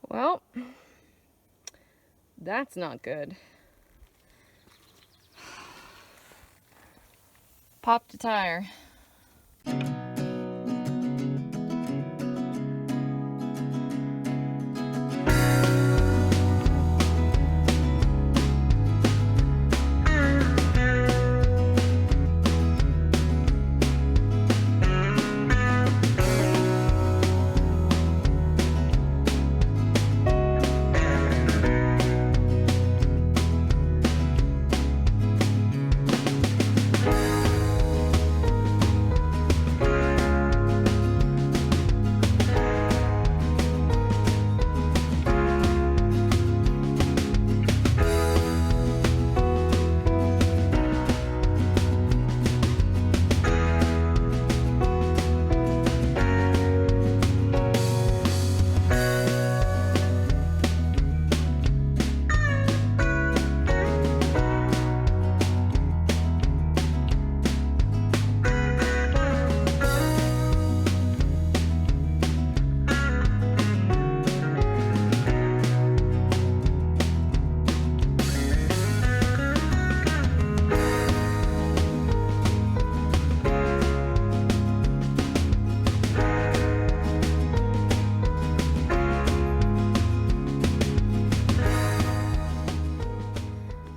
Well, that's not good. Popped a tire.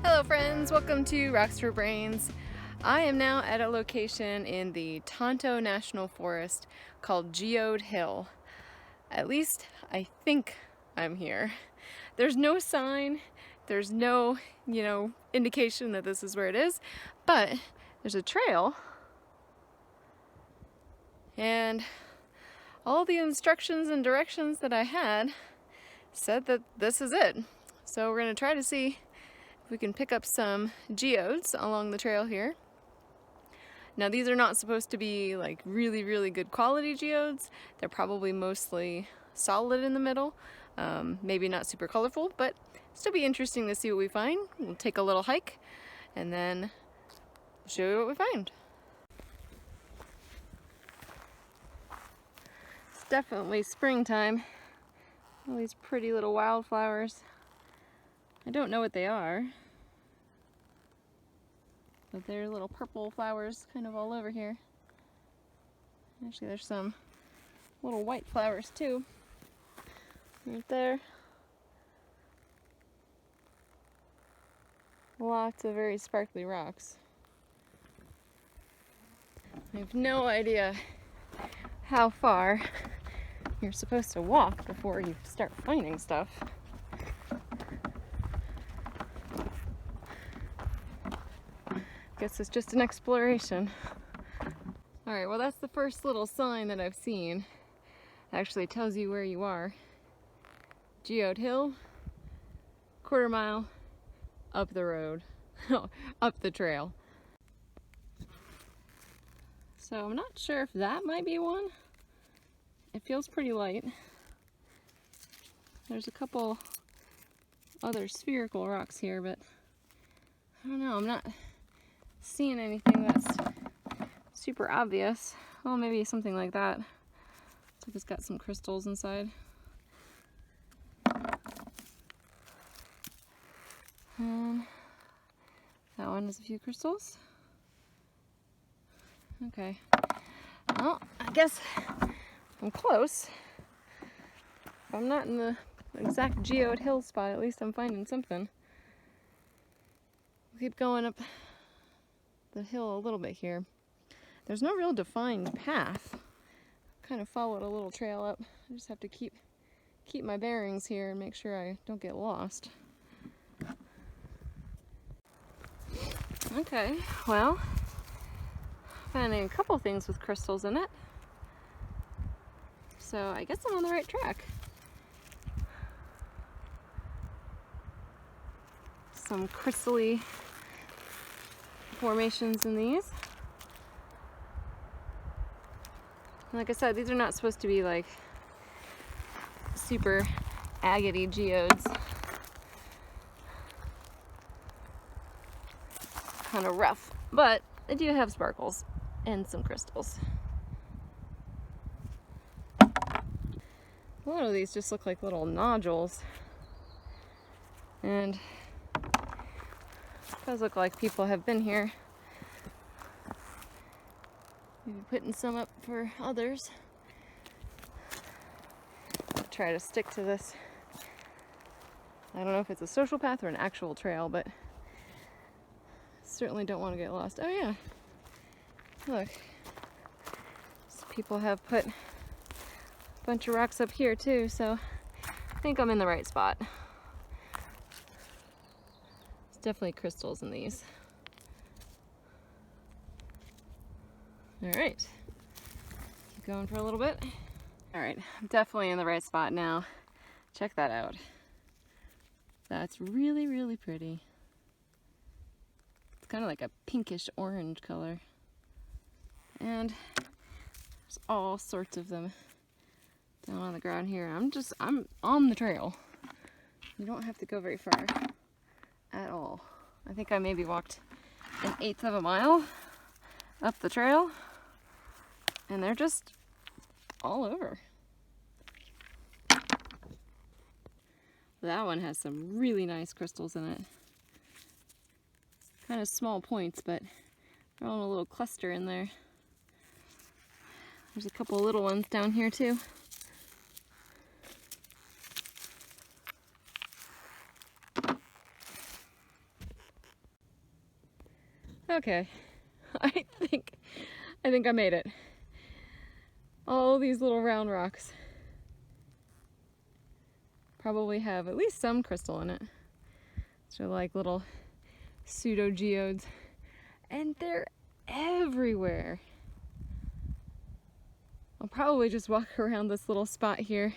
Hello friends, welcome to Rocks for Brains. I am now at a location in the Tonto National Forest called Geode Hill. At least I think I'm here. There's no sign, there's no, indication that this is where it is, but there's a trail and all the instructions and directions that I had said that this is it. So we're going to try to see if we can pick up some geodes along the trail here. Now these are not supposed to be like really good quality geodes. They're probably mostly solid in the middle, maybe not super colorful, but still be interesting to see what we find. We'll take a little hike and then show you what we find. It's definitely springtime. All these pretty little wildflowers. I don't know what they are, but they're little purple flowers kind of all over here. Actually, there's some little white flowers too, right there. Lots of very sparkly rocks. I have no idea how far you're supposed to walk before you start finding stuff. Guess it's just an exploration. Alright, well that's the first little sign that I've seen. It actually tells you where you are. Geode Hill, quarter mile up the road, up the trail. So I'm not sure if that might be one. It feels pretty light. There's a couple other spherical rocks here, but I don't know, I'm not seeing anything that's super obvious. Well, maybe something like that. So it's got some crystals inside. And that one has a few crystals. Okay. Well, I guess I'm close. If I'm not in the exact Geode Hill spot, at least I'm finding something. We'll keep going up the hill a little bit here. There's no real defined path. Kind of followed a little trail up. I just have to keep my bearings here and make sure I don't get lost. Okay, well, finding a couple things with crystals in it. So I guess I'm on the right track. Some crystally formations in these. And like I said, these are not supposed to be like super agate-y geodes. Kind of rough, but they do have sparkles and some crystals. A lot of these just look like little nodules. And it does look like people have been here. Maybe putting some up for others. I'll try to stick to this. I don't know if it's a social path or an actual trail, but certainly don't want to get lost. Oh yeah, look. People have put a bunch of rocks up here too, so I think I'm in the right spot. There's definitely crystals in these. All right, keep going for a little bit. All right, I'm definitely in the right spot now. Check that out. That's really, really pretty. It's kind of like a pinkish orange color. And there's all sorts of them down on the ground here. I'm on the trail. You don't have to go very far at all. I think I maybe walked 1/8 of a mile up the trail, and they're just all over. That one has some really nice crystals in it. Kind of small points, but they're all in a little cluster in there. There's a couple little ones down here too. Okay, I think I made it. All these little round rocks probably have at least some crystal in it. So like little pseudo geodes, and they're everywhere. I'll probably just walk around this little spot here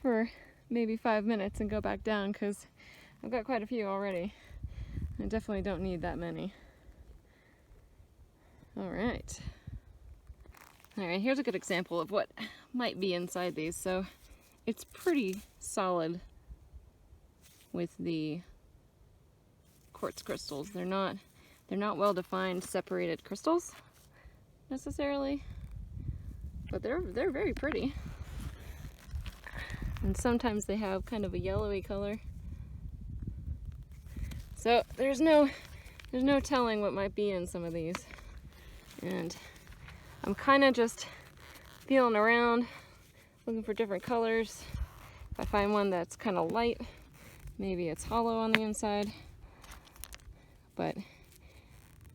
for maybe 5 minutes and go back down because I've got quite a few already. I definitely don't need that many. All right, here's a good example of what might be inside these. So it's pretty solid with the quartz crystals. They're not well defined separated crystals necessarily, but they're very pretty. And sometimes they have kind of a yellowy color. So there's no telling what might be in some of these. And I'm kind of just feeling around, looking for different colors. If I find one that's kind of light, maybe it's hollow on the inside. But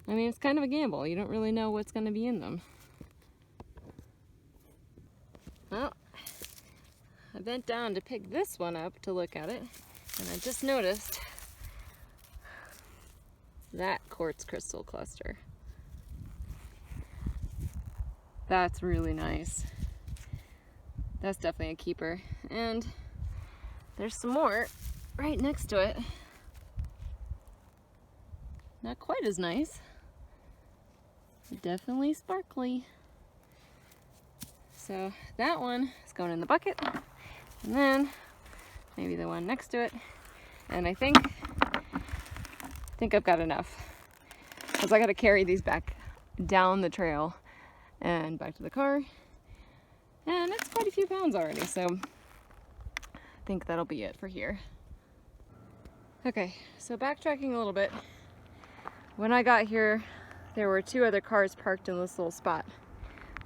I mean, it's kind of a gamble. You don't really know what's going to be in them. Well, I bent down to pick this one up to look at it, and I just noticed that quartz crystal cluster. That's really nice. That's definitely a keeper. And there's some more right next to it. Not quite as nice. Definitely sparkly. So that one is going in the bucket. And then maybe the one next to it. And I think I've got enough. Because I got to carry these back down the trail and back to the car. And it's quite a few pounds already, so I think that'll be it for here. Okay, so backtracking a little bit. When I got here, there were 2 other cars parked in this little spot.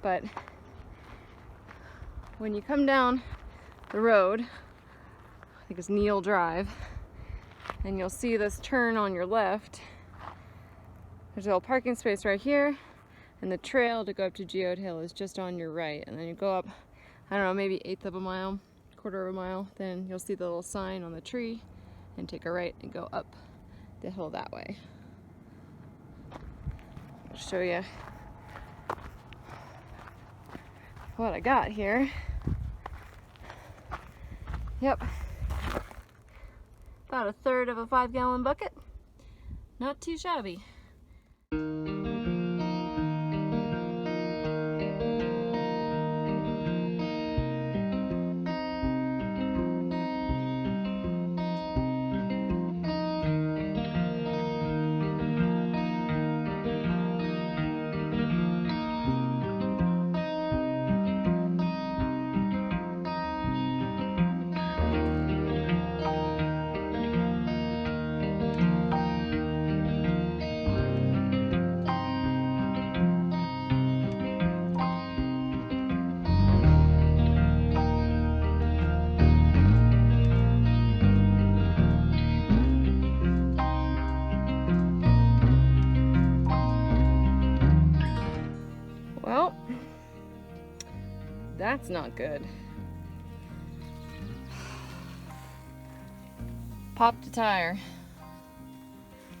But when you come down the road, I think it's Neil Drive, and you'll see this turn on your left. There's a little parking space right here, and the trail to go up to Geode Hill is just on your right. And then you go up, I don't know, maybe 1/8 of a mile, 1/4 of a mile, then you'll see the little sign on the tree, and take a right and go up the hill that way. I'll show you what I got here. Yep, about 1/3 of a 5-gallon bucket. Not too shabby. That's not good. Popped a tire.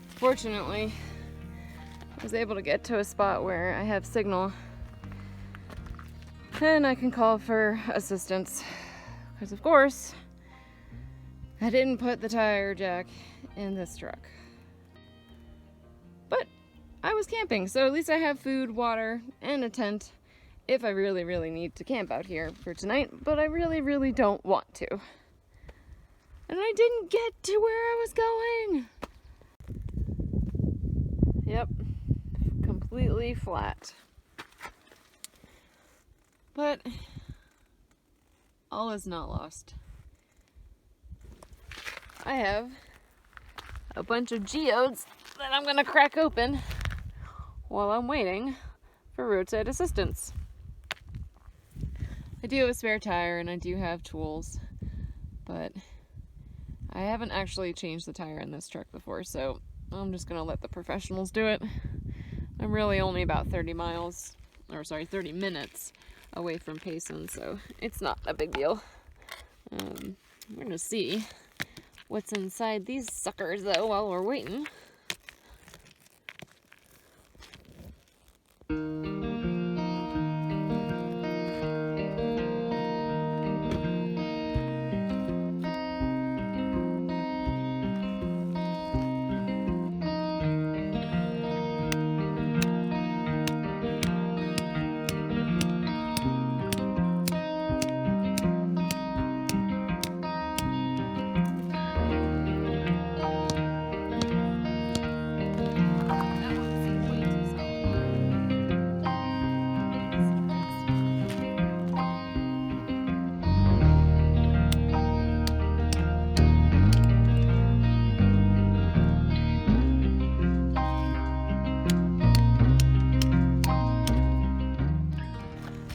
Fortunately, I was able to get to a spot where I have signal and I can call for assistance. Because of course, I didn't put the tire jack in this truck. But I was camping, so at least I have food, water, and a tent if I really, really need to camp out here for tonight, but I really, really don't want to. And I didn't get to where I was going. Yep, completely flat. But all is not lost. I have a bunch of geodes that I'm gonna crack open while I'm waiting for roadside assistance. I do have a spare tire and I do have tools, but I haven't actually changed the tire in this truck before, so I'm just gonna let the professionals do it. I'm really only about 30 minutes away from Payson, so it's not a big deal. We're gonna see what's inside these suckers though while we're waiting.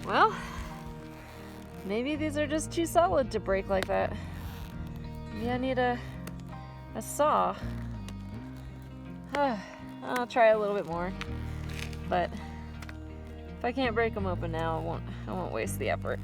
Well, maybe these are just too solid to break like that. Maybe I need a saw. I'll try a little bit more, but if I can't break them open now, I won't waste the effort.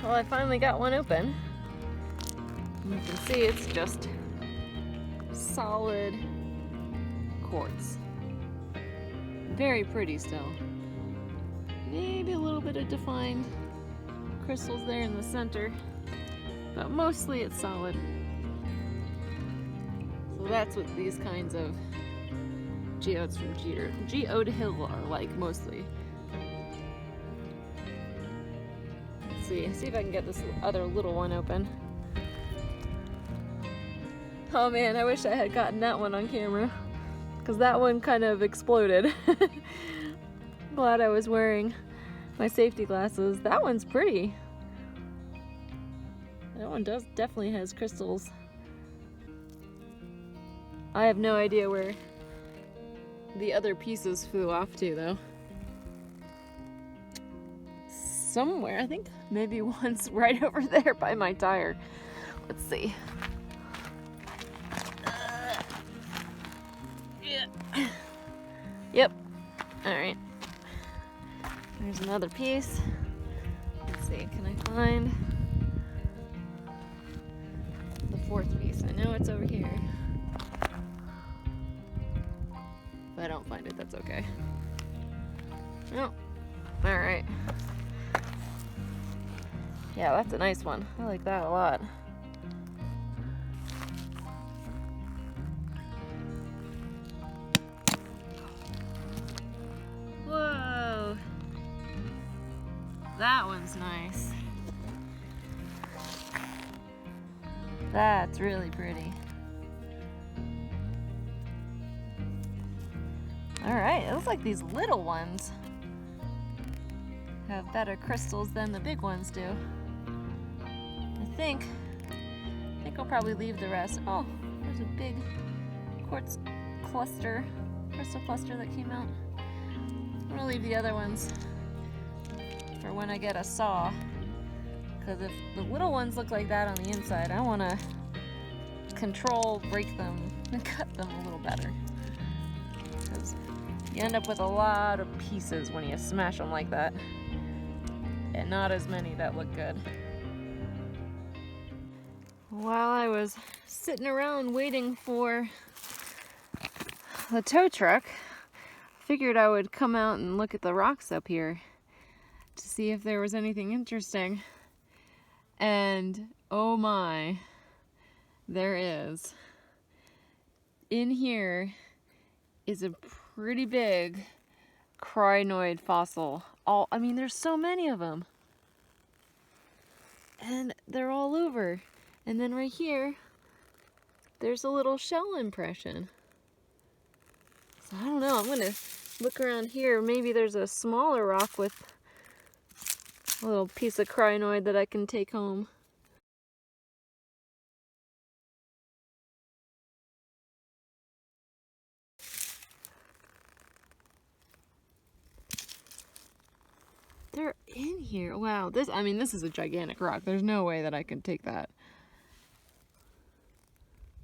Well, I finally got one open. You can see it's just solid quartz. Very pretty still. Maybe a little bit of defined crystals there in the center, but mostly it's solid. So that's what these kinds of geodes from Geode Hill are like, mostly. See if I can get this other little one open. Oh man, I wish I had gotten that one on camera, because that one kind of exploded. Glad I was wearing my safety glasses. That one's pretty. That one definitely has crystals. I have no idea where the other pieces flew off to though. Somewhere, I think maybe one's right over there by my tire. Let's see. Yeah. Yep. All right. There's another piece. Let's see. Can I find the fourth piece? I know it's over here. If I don't find it, that's okay. Oh. All right. Yeah, that's a nice one. I like that a lot. Whoa! That one's nice. That's really pretty. Alright, it looks like these little ones have better crystals than the big ones do. I think I'll probably leave the rest. Oh, there's a big quartz cluster, crystal cluster that came out. I'm gonna leave the other ones for when I get a saw, because if the little ones look like that on the inside, I want to break them, and cut them a little better, because you end up with a lot of pieces when you smash them like that, and not as many that look good. While I was sitting around waiting for the tow truck, I figured I would come out and look at the rocks up here to see if there was anything interesting. And oh my, there is. In here is a pretty big crinoid fossil. I mean, there's so many of them. And they're all over. And then right here, there's a little shell impression. So I don't know, I'm gonna look around here. Maybe there's a smaller rock with a little piece of crinoid that I can take home. They're in here. Wow, this is a gigantic rock. There's no way that I can take that.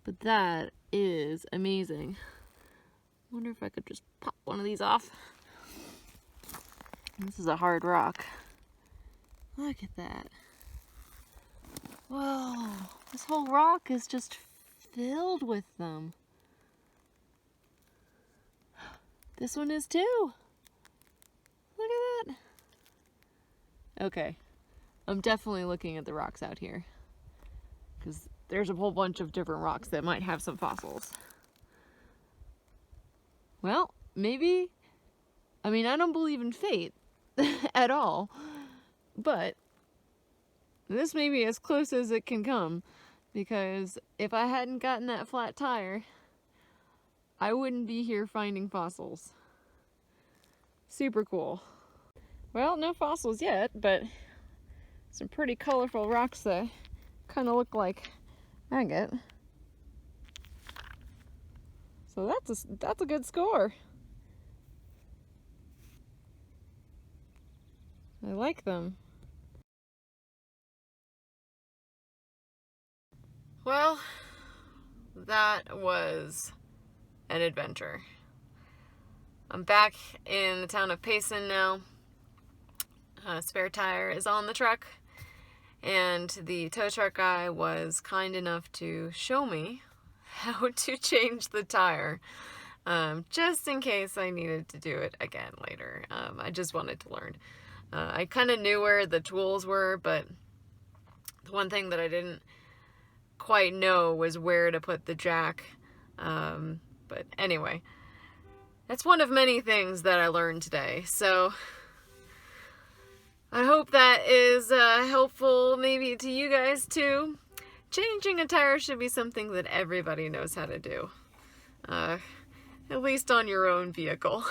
But that is amazing. Wonder if I could just pop one of these off. This is a hard rock. Look at that. Whoa, this whole rock is just filled with them. This one is too. Look at that. Okay, I'm definitely looking at the rocks out here, because there's a whole bunch of different rocks that might have some fossils. Well, maybe, I mean, I don't believe in fate at all, but this may be as close as it can come, because if I hadn't gotten that flat tire, I wouldn't be here finding fossils. Super cool. Well, no fossils yet, but some pretty colorful rocks that kind of look like agate. So that's a good score. I like them. Well, that was an adventure. I'm back in the town of Payson now. Spare tire is on the truck, and the tow truck guy was kind enough to show me how to change the tire, just in case I needed to do it again later. I just wanted to learn. I kind of knew where the tools were, but the one thing that I didn't quite know was where to put the jack. But anyway, that's one of many things that I learned today. So I hope that is helpful maybe to you guys too. Changing a tire should be something that everybody knows how to do. At least on your own vehicle.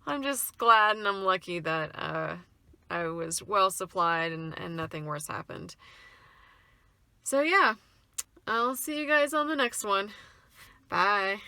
I'm just glad and I'm lucky that I was well supplied and nothing worse happened. So yeah, I'll see you guys on the next one. Bye.